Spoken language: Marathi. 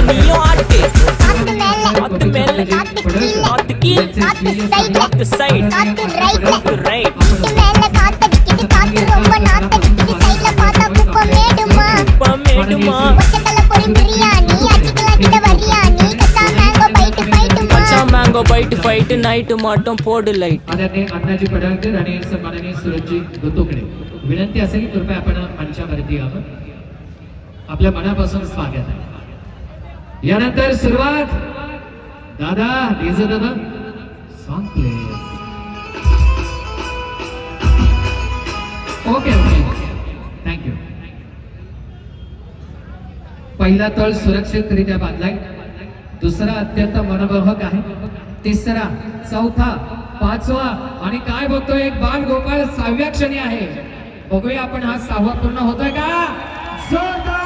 நீயோ ஆட்டு ஆத்து மேல ஆத்து கீழ் ஆத்து சைடு ஆத்து ரைட் மேல காத்தடிக்குது காத்து ரொம்ப நாத்தடிக்குது சைடுல பார்த்தா குப்பம் மேடுமா மேடுமா ஒச்சக்கல்ல பொரி பிரியாணி அச்சிக்கல கிட்ட வரியாணி கச்சா மேங்கோ பைட் ஃபைட் நைட் மட்டும் போடு லைட் आदरणीय अण्णाजी पडळकर आणि सन्माननीय सुरजजी गोतोकडे विनंती असेल की कृपया आपण मंचावरती यावं. आपल्या मनापासून स्वागत आहे. यानंतर सुरुवात दादा डीजे दादा song play. Okay okay thank you. पहिला तळ सुरक्षितरित्या बांधलाय, दुसरा अत्यंत मनमोहक आहे, तिसरा चौथा पाचवा आणि काय बघतोय एक बाल गोपाळ 6व्या क्षणी आहे. बघूया आपण हा 6वा पूर्ण होतोय का. जोरदार